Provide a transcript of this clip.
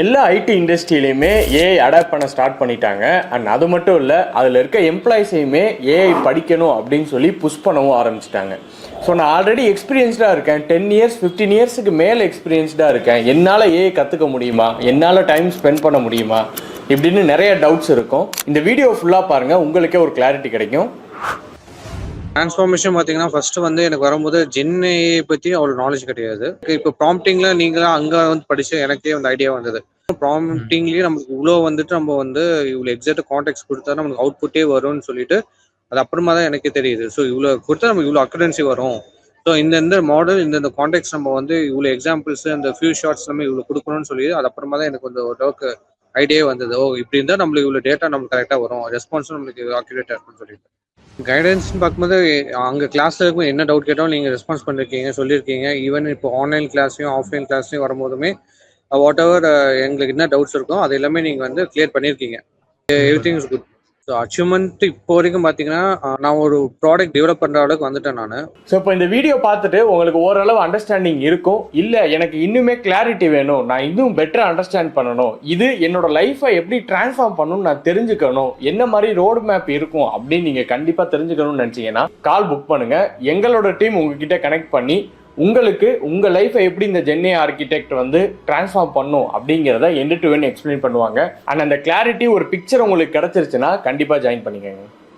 எல்லா ID இண்டஸ்ட்ரியிலையுமே AI adapt பண்ண start பண்ணிட்டாங்க. அண்ட் அது மட்டும் இல்லை, அதில் இருக்க எம்ப்ளாயிஸையுமே ஏஐ படிக்கணும் அப்படின்னு சொல்லி புஷ் பண்ணவும் ஆரம்பிச்சிட்டாங்க. ஸோ நான் ஆல்ரெடி எக்ஸ்பீரியன்ஸ்டாக இருக்கேன், 10 இயர்ஸ் 15 இயர்ஸுக்கு மேலே எக்ஸ்பீரியன்ஸ்டாக இருக்கேன். என்னால் ஏஐ கற்றுக்க முடியுமா, என்னால் டைம் ஸ்பெண்ட் பண்ண முடியுமா இப்படின்னு நிறைய டவுட்ஸ் இருக்கும். இந்த வீடியோ ஃபுல்லாக பாருங்கள், உங்களுக்கே ஒரு கிளாரிட்டி கிடைக்கும். டிரான்ஸ்ஃபார்மேஷன் பார்த்தீங்கன்னா ஃபர்ஸ்ட் வந்து எனக்கு வரும்போது ஜென்ஏ பற்றி அவ்வளோ நாலேஜ் கிடையாது. இப்போ ப்ராம்ப்டிங்கில் நீங்களாம் அங்கே வந்து படிச்சு எனக்கே வந்து ஐடியா வந்தது. ப்ராம்ப்டிங்லேயே நமக்கு இவ்வளோ வந்துட்டு நம்ம வந்து இவ்வளோ எக்ஸாக்ட் கான்டெக்ட் கொடுத்தா நமக்கு அவுட்புட்டே வரும்னு சொல்லிட்டு அது அப்புறமா தான் எனக்கு தெரியுது. ஸோ இவ்வளோ கொடுத்தா நமக்கு இவ்வளோ அக்கரன்சி வரும். ஸோ இந்த மாடல் இந்த கான்டெக்ட் நம்ம வந்து இவ்வளோ எக்ஸாம்பிள்ஸ் அந்த ஃபியூ ஷார்ட்ஸ் நம்ம இவ்வளோ கொடுக்கணும்னு சொல்லி அது அப்புறமா தான் எனக்கு வந்து ஓரளவுக்கு ஐடியா வந்தது. ஓ இப்படி இருந்தால் நம்மளுக்கு இவ்வளோ டேட்டா நமக்கு கரெக்டாக வரும், ரெஸ்பான்ஸும் நம்மளுக்கு அக்யூரேட்டாக இருக்கும்னு சொல்லிட்டு. கைடன்ஸ்னு பார்க்கும்போது அங்கே கிளாஸில் இருக்கும் என்ன டவுட் கேட்டாலும் நீங்கள் ரெஸ்பான்ஸ் பண்ணிருக்கீங்க, சொல்லியிருக்கீங்க. ஈவன் இப்போ ஆன்லைன் கிளாஸ்லையும் ஆஃப்லைன் கிளாஸ்லையும் வரும்போதுமே வாட் எவர் எங்களுக்கு என்ன டவுட்ஸ் இருக்கோ அது எல்லாமே நீங்கள் வந்து கிளியர் பண்ணியிருக்கீங்க. Everything is good. So achievement இப்போ வரைக்கும் பார்த்தீங்கன்னா நான் ஒரு ப்ராடக்ட் டெவலப் பண்ணுற அளவுக்கு வந்துட்டேன் நான். ஸோ இப்போ இந்த வீடியோ பார்த்துட்டு உங்களுக்கு ஓரளவு அண்டர்ஸ்டாண்டிங் இருக்கும். இல்லை எனக்கு இன்னுமே கிளாரிட்டி வேணும், நான் இன்னும் பெட்டராக அண்டர்ஸ்டாண்ட் பண்ணணும், இது என்னோட லைஃப்பை எப்படி டிரான்ஸ்ஃபார்ம் பண்ணணும்னு நான் தெரிஞ்சுக்கணும், என்ன மாதிரி ரோடு மேப் இருக்கும் அப்படின்னு நீங்கள் கண்டிப்பாக தெரிஞ்சுக்கணும்னு நினச்சிங்கன்னா கால் புக் பண்ணுங்கள். எங்களோட டீம் உங்ககிட்ட கனெக்ட் பண்ணி உங்களுக்கு உங்கள் லைஃப்பை எப்படி இந்த ஜென்ஏ ஆர்கிடெக்ட் வந்து டிரான்ஸ்ஃபார்ம் பண்ணும் அப்படிங்கிறத எண்ட் டு எண்ட் எக்ஸ்பிளைன் பண்ணுவாங்க. அண்ட் அந்த கிளாரிட்டி ஒரு பிக்சர் உங்களுக்கு கிடச்சிருச்சுன்னா கண்டிப்பாக ஜாயின் பண்ணிக்கோங்க.